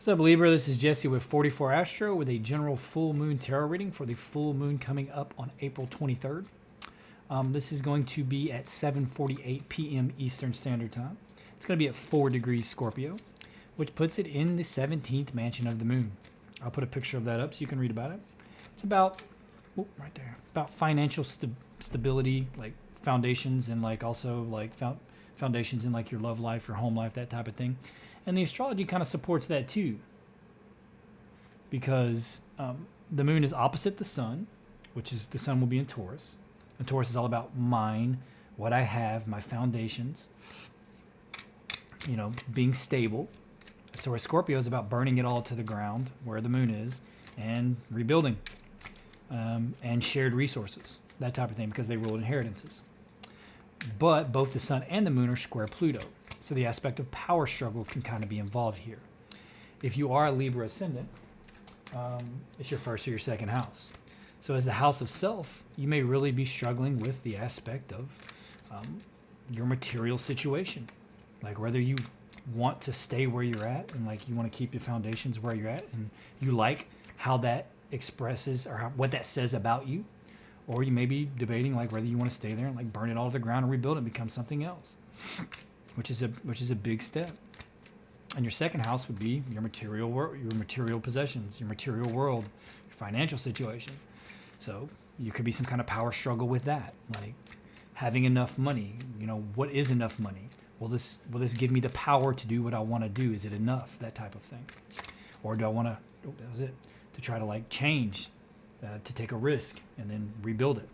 What's up, Libra? This is Jesse with 44 Astro with a general full moon tarot reading for the full moon coming up on April 23rd. This is going to be at 7:48 p.m. Eastern Standard Time. It's going to be at 4 degrees Scorpio, which puts it in the 17th mansion of the moon. I'll put a picture of that up so you can read about it. It's about, right there, about financial stability, like foundations, and like also like foundations in like your love life, your home life, that type of thing. And the astrology kind of supports that too, because the moon is opposite the sun, which is the sun will be in Taurus. And Taurus is all about mine, what I have, my foundations, being stable. So Scorpio is about burning it all to the ground where the moon is and rebuilding and shared resources, that type of thing, because they rule inheritances. But both the sun and the moon are square Pluto. So the aspect of power struggle can kind of be involved here. If you are a Libra ascendant, it's your first or your second house. So as the house of self, you may really be struggling with the aspect of your material situation. Like whether you want to stay where you're at and like you want to keep your foundations where you're at and you like how that expresses or what that says about you. Or you may be debating like whether you want to stay there and like burn it all to the ground and rebuild it and become something else. Which is a big step. And your second house would be your material possessions, your material world, your financial situation. So you could be some kind of power struggle with that, like having enough money. What is enough money? Will this give me the power to do what I want to do? Is it enough? That type of thing. Or do I want to? Oh, that was it. To try to like change, to take a risk and then rebuild it.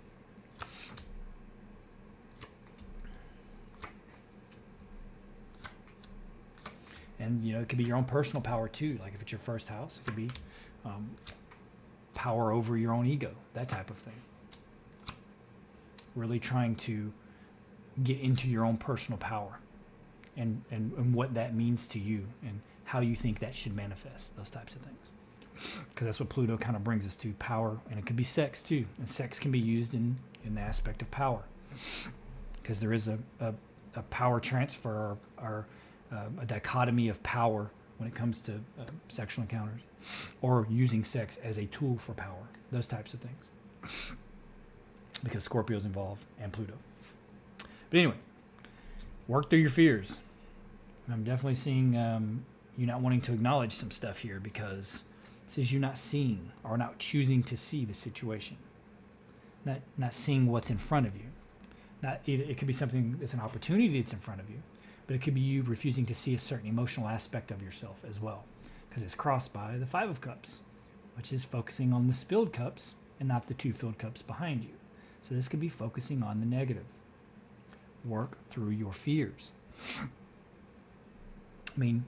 And, it could be your own personal power, too. Like, if it's your first house, it could be power over your own ego, that type of thing. Really trying to get into your own personal power and what that means to you and how you think that should manifest, those types of things. Because that's what Pluto kind of brings us to, power. And it could be sex, too. And sex can be used in the aspect of power. Because there is a power transfer or a dichotomy of power when it comes to sexual encounters or using sex as a tool for power, those types of things, because Scorpio's involved and Pluto. But anyway, work through your fears. And I'm definitely seeing you not wanting to acknowledge some stuff here because this is you not seeing or not choosing to see the situation, not seeing what's in front of you. It could be something that's an opportunity that's in front of you, but it could be you refusing to see a certain emotional aspect of yourself as well, because it's crossed by the Five of Cups, which is focusing on the spilled cups and not the 2 filled cups behind you. So this could be focusing on the negative. Work through your fears. You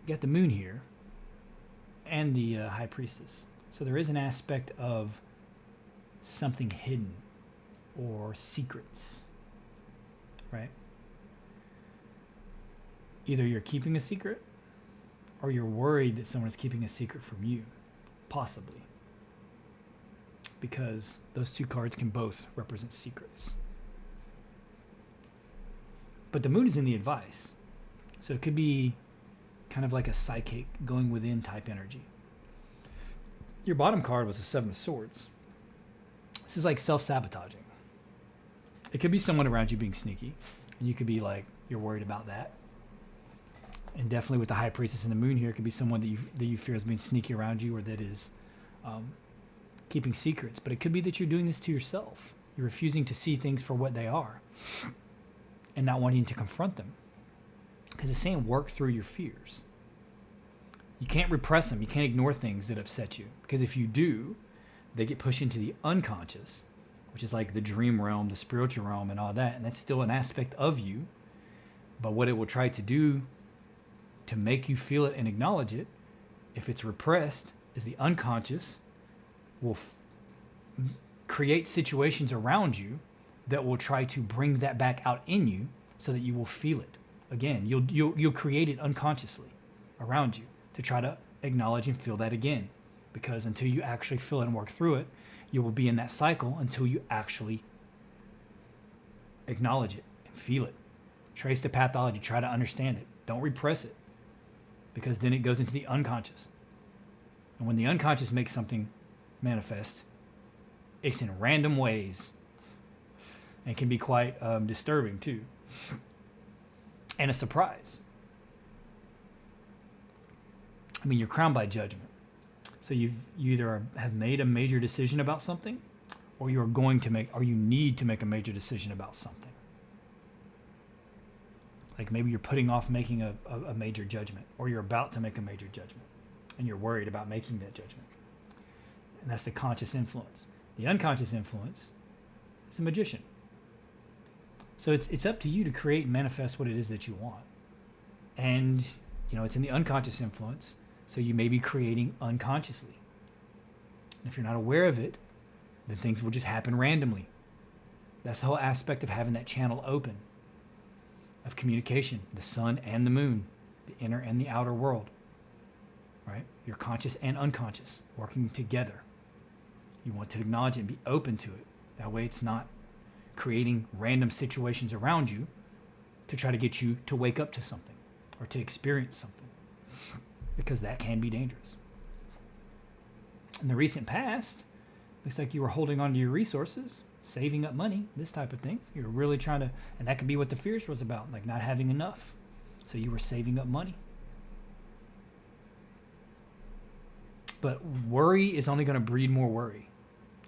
got the moon here and the High Priestess. So there is an aspect of something hidden or secrets. Right? Either you're keeping a secret or you're worried that someone is keeping a secret from you, possibly. Because those 2 cards can both represent secrets. But the moon is in the advice. So it could be kind of like a psychic going within type energy. Your bottom card was the 7 of Swords. This is like self-sabotaging. It could be someone around you being sneaky, and you could be like, you're worried about that. And definitely with the High Priestess and the moon here, it could be someone that you fear is being sneaky around you or that is keeping secrets. But it could be that you're doing this to yourself. You're refusing to see things for what they are and not wanting to confront them. Because it's saying work through your fears. You can't repress them. You can't ignore things that upset you. Because if you do, they get pushed into the unconscious, which is like the dream realm, the spiritual realm, and all that. And that's still an aspect of you. But what it will try to do to make you feel it and acknowledge it, if it's repressed, is the unconscious will create situations around you that will try to bring that back out in you so that you will feel it. Again, you'll create it unconsciously around you to try to acknowledge and feel that again. Because until you actually feel it and work through it, you will be in that cycle until you actually acknowledge it and feel it. Trace the pathology. Try to understand it. Don't repress it. because then it goes into the unconscious. And when the unconscious makes something manifest, it's in random ways and can be quite disturbing too, and a surprise. I mean, you're crowned by judgment. So you either have made a major decision about something, or you need to make a major decision about something. Like maybe you're putting off making a major judgment, or you're about to make a major judgment, and you're worried about making that judgment. And that's the conscious influence. The unconscious influence is the magician. So it's up to you to create and manifest what it is that you want. And, it's in the unconscious influence, so you may be creating unconsciously. And if you're not aware of it, then things will just happen randomly. That's the whole aspect of having that channel open, of communication, the sun and the moon, the inner and the outer world, right? Your conscious and unconscious working together. You want to acknowledge it and be open to it. That way it's not creating random situations around you to try to get you to wake up to something or to experience something, because that can be dangerous. In the recent past, looks like you were holding on to your resources, saving up money, this type of thing. You're really trying to, and that could be what the fears was about, like not having enough. So you were saving up money. But worry is only going to breed more worry.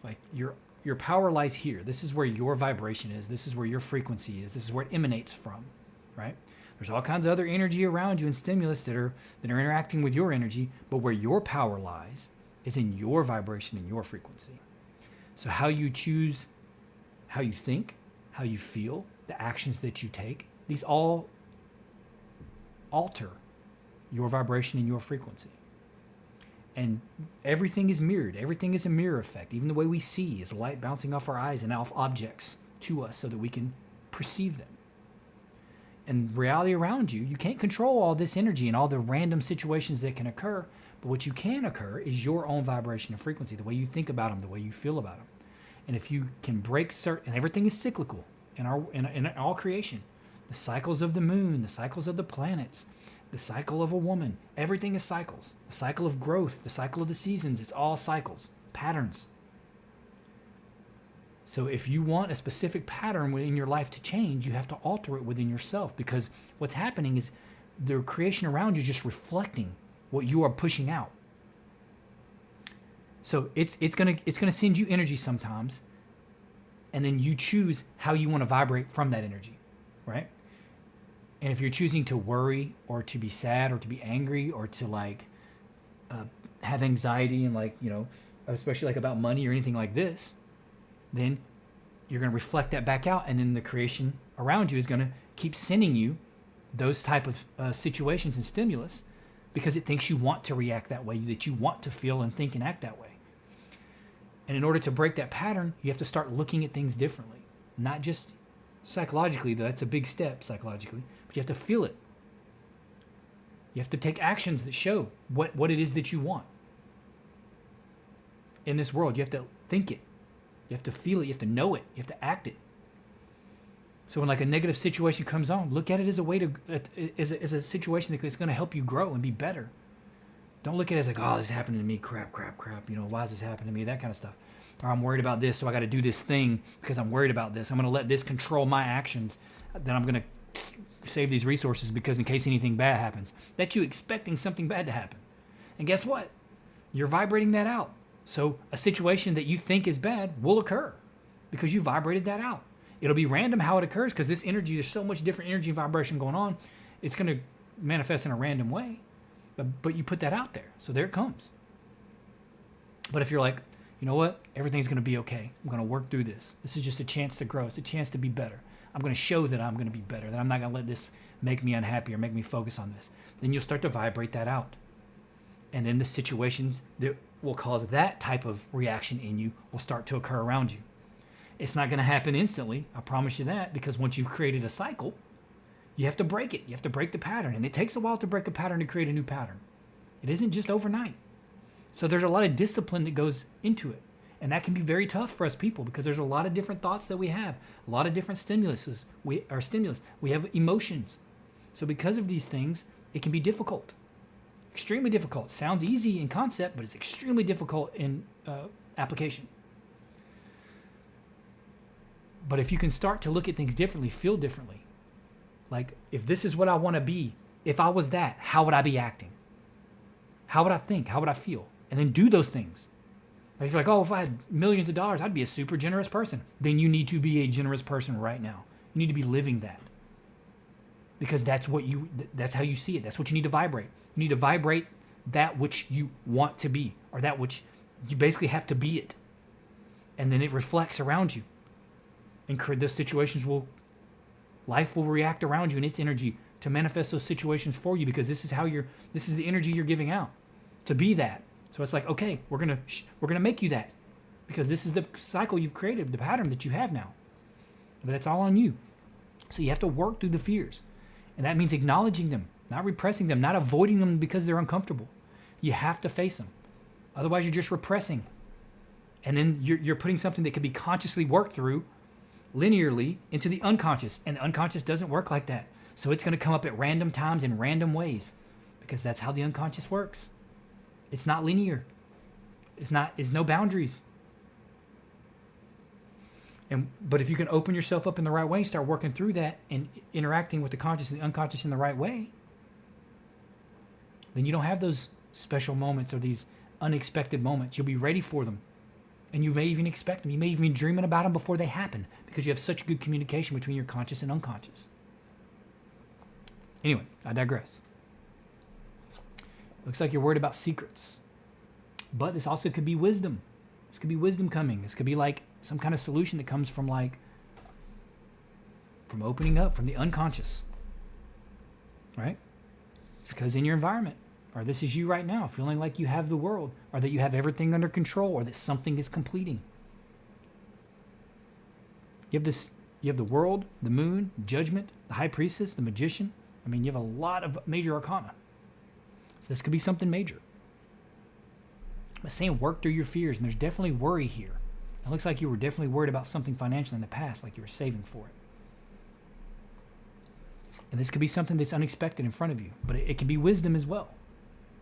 Like your power lies here. This is where your vibration is. This is where your frequency is. This is where it emanates from, right? There's all kinds of other energy around you and stimulus that are interacting with your energy, but where your power lies is in your vibration and your frequency. So how you choose, how you think, how you feel, the actions that you take, these all alter your vibration and your frequency. And everything is mirrored. Everything is a mirror effect. Even the way we see is light bouncing off our eyes and off objects to us so that we can perceive them. And reality around you, you can't control all this energy and all the random situations that can occur, but what you can occur is your own vibration and frequency, the way you think about them, the way you feel about them. And if you can break and everything is cyclical in all creation, the cycles of the moon, the cycles of the planets, the cycle of a woman, everything is cycles. The cycle of growth, the cycle of the seasons, it's all cycles, patterns. So if you want a specific pattern in your life to change, you have to alter it within yourself, because what's happening is the creation around you just reflecting what you are pushing out. So it's gonna send you energy sometimes, and then you choose how you want to vibrate from that energy, right? And if you're choosing to worry or to be sad or to be angry or to have anxiety and especially about money or anything like this, then you're going to reflect that back out, and then the creation around you is going to keep sending you those type of situations and stimulus because it thinks you want to react that way, that you want to feel and think and act that way. And in order to break that pattern, you have to start looking at things differently, not just psychologically, though that's a big step psychologically, but you have to feel it. You have to take actions that show what it is that you want in this world. You have to think it. You have to feel it. You have to know it. You have to act it. So when a negative situation comes on, look at it as a way to, as a situation that's going to help you grow and be better. Don't look at it as oh, this is happening to me. Crap. Why is this happening to me? That kind of stuff. Or I'm worried about this, so I got to do this thing because I'm worried about this. I'm going to let this control my actions. Then I'm going to save these resources because in case anything bad happens. That's you expecting something bad to happen. And guess what? You're vibrating that out. So a situation that you think is bad will occur because you vibrated that out. It'll be random how it occurs because this energy, there's so much different energy and vibration going on. It's going to manifest in a random way. But you put that out there. So there it comes. But if you're like, you know what? Everything's going to be okay. I'm going to work through this. This is just a chance to grow. It's a chance to be better. I'm going to show that I'm going to be better, that I'm not going to let this make me unhappy or make me focus on this. Then you'll start to vibrate that out. And then the situations that will cause that type of reaction in you will start to occur around you. It's not going to happen instantly. I promise you that, because once you've created a cycle, you have to break it. You have to break the pattern. And it takes a while to break a pattern to create a new pattern. It isn't just overnight. So there's a lot of discipline that goes into it. And that can be very tough for us people because there's a lot of different thoughts that we have, a lot of different stimulus. We have emotions. So because of these things, it can be difficult. Extremely difficult. Sounds easy in concept, but it's extremely difficult in application. But if you can start to look at things differently, feel differently, like if this is what I want to be, if I was that, how would I be acting? How would I think? How would I feel? And then do those things. Like if you're like, oh, if I had millions of dollars, I'd be a super generous person. Then you need to be a generous person right now. You need to be living that. Because that's how you see it. That's what you need to vibrate. You need to vibrate that which you want to be, or that which you basically have to be it. And then it reflects around you. And those situations life will react around you in its energy to manifest those situations for you, because this is the energy you're giving out to be that. So it's like, okay, we're gonna make you that, because this is the cycle you've created, the pattern that you have now. But that's all on you. So you have to work through the fears, and that means acknowledging them, not repressing them, not avoiding them because they're uncomfortable. You have to face them. Otherwise, you're just repressing, and then you're putting something that could be consciously worked through linearly into the unconscious, and the unconscious doesn't work like that. So it's going to come up at random times in random ways, because that's how the unconscious works. It's not linear. It's no boundaries. But if you can open yourself up in the right way, start working through that and interacting with the conscious and the unconscious in the right way, then you don't have those special moments or these unexpected moments. You'll be ready for them. And you may even expect them. You may even be dreaming about them before they happen, because you have such good communication between your conscious and unconscious. Anyway, I digress. Looks like you're worried about secrets. But this also could be wisdom. This could be wisdom coming. This could be like some kind of solution that comes from opening up from the unconscious. Right? Because in your environment, or this is you right now, feeling like you have the world, or that you have everything under control, or that something is completing. You have the world, the moon, judgment, the high priestess, the magician. I mean, you have a lot of major arcana. So this could be something major. I'm saying work through your fears, and there's definitely worry here. It looks like you were definitely worried about something financially in the past, like you were saving for it. And this could be something that's unexpected in front of you, but it can be wisdom as well.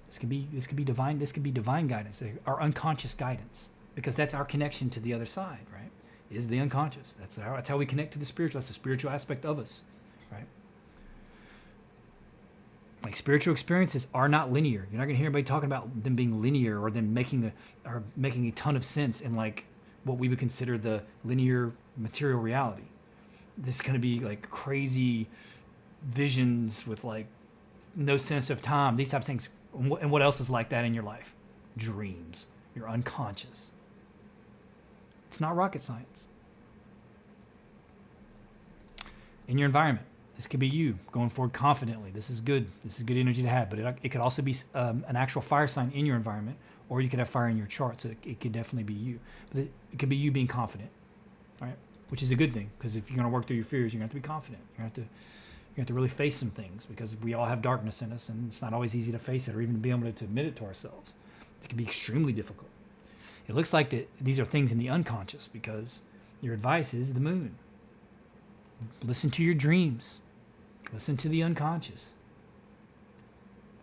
This could be divine guidance, our unconscious guidance, because that's our connection to the other side, right? Is the unconscious. That's how we connect to the spiritual. That's the spiritual aspect of us, right? Like spiritual experiences are not linear. You're not gonna hear anybody talking about them being linear or them making a ton of sense in like what we would consider the linear material reality. This is gonna be like crazy visions with like no sense of time. These types of things. And what else is like that in your life? Dreams. Your unconscious. It's not rocket science. In your environment, this could be you going forward confidently. This is good. This is good energy to have. But it could also be an actual fire sign in your environment, or you could have fire in your chart. So it could definitely be you. But it could be you being confident, right? Which is a good thing, because if you're going to work through your fears, you're going to have to be confident. You have to really face some things, because we all have darkness in us, and it's not always easy to face it or even to be able to admit it to ourselves. It can be extremely difficult. It looks like that these are things in the unconscious, because your advice is the moon. Listen to your dreams. Listen to the unconscious.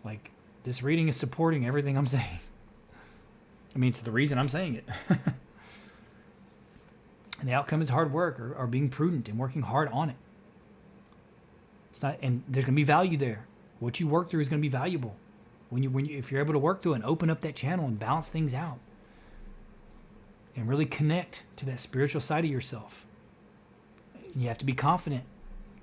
Like, this reading is supporting everything I'm saying. I mean, it's the reason I'm saying it. And the outcome is hard work, or being prudent and working hard on it. It's not, and there's going to be value there. What you work through is going to be valuable if you're able to work through it and open up that channel and balance things out, and really connect to that spiritual side of yourself. And you have to be confident.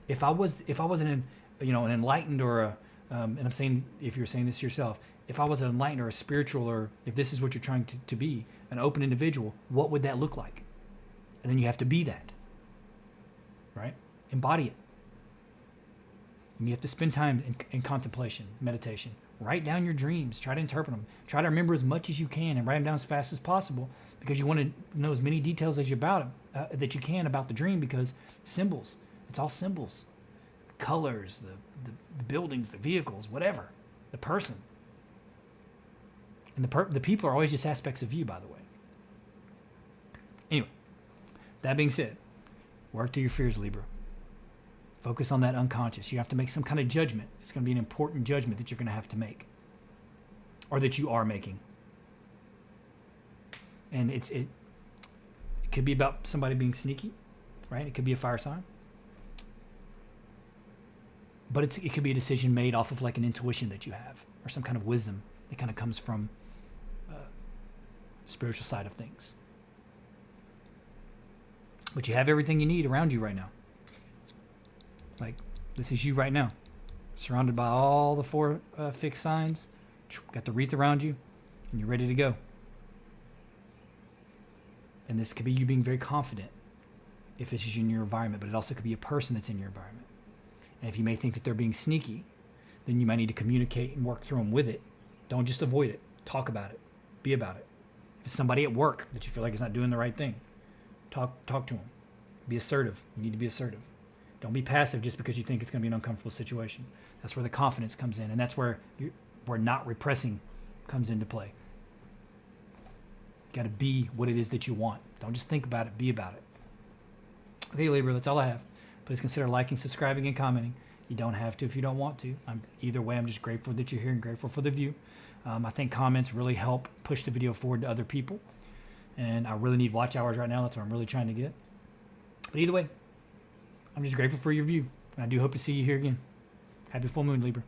If I wasn't an enlightened or and I'm saying, if you're saying this to yourself, if I was an enlightened or a spiritual, or if this is what you're trying to be, an open individual, what would that look like? And then you have to be that, right? Embody it. And you have to spend time in contemplation, meditation. Write down your dreams. Try to interpret them. Try to remember as much as you can and write them down as fast as possible, because you want to know as many details as that you can about the dream, because symbols. It's all symbols. The colors, the buildings, the vehicles, whatever. The person. And the people are always just aspects of you, by the way. Anyway, that being said, work through your fears, Libra. Focus on that unconscious. You have to make some kind of judgment. It's going to be an important judgment that you're going to have to make. or that you are making. And it could be about somebody being sneaky, right? It could be a fire sign. But it could be a decision made off of like an intuition that you have, or some kind of wisdom that kind of comes from spiritual side of things. But you have everything you need around you right now. Like, this is you right now, surrounded by all the 4 fixed signs. Got the wreath around you, and you're ready to go. And this could be you being very confident if it's in your environment, but it also could be a person that's in your environment. And if you may think that they're being sneaky, then you might need to communicate and work through them with it. Don't just avoid it. Talk about it. Be about it. If it's somebody at work that you feel like is not doing the right thing, talk to them. Be assertive. You need to be assertive. Don't be passive just because you think it's going to be an uncomfortable situation. That's where the confidence comes in, and that's where not repressing comes into play. Got to be what it is that you want. Don't just think about it. Be about it. Okay, Libra, that's all I have. Please consider liking, subscribing, and commenting. You don't have to if you don't want to. Either way, I'm just grateful that you're here and grateful for the view. I think comments really help push the video forward to other people. And I really need watch hours right now. That's what I'm really trying to get. But either way, I'm just grateful for your view. And I do hope to see you here again. Happy full moon, Libra.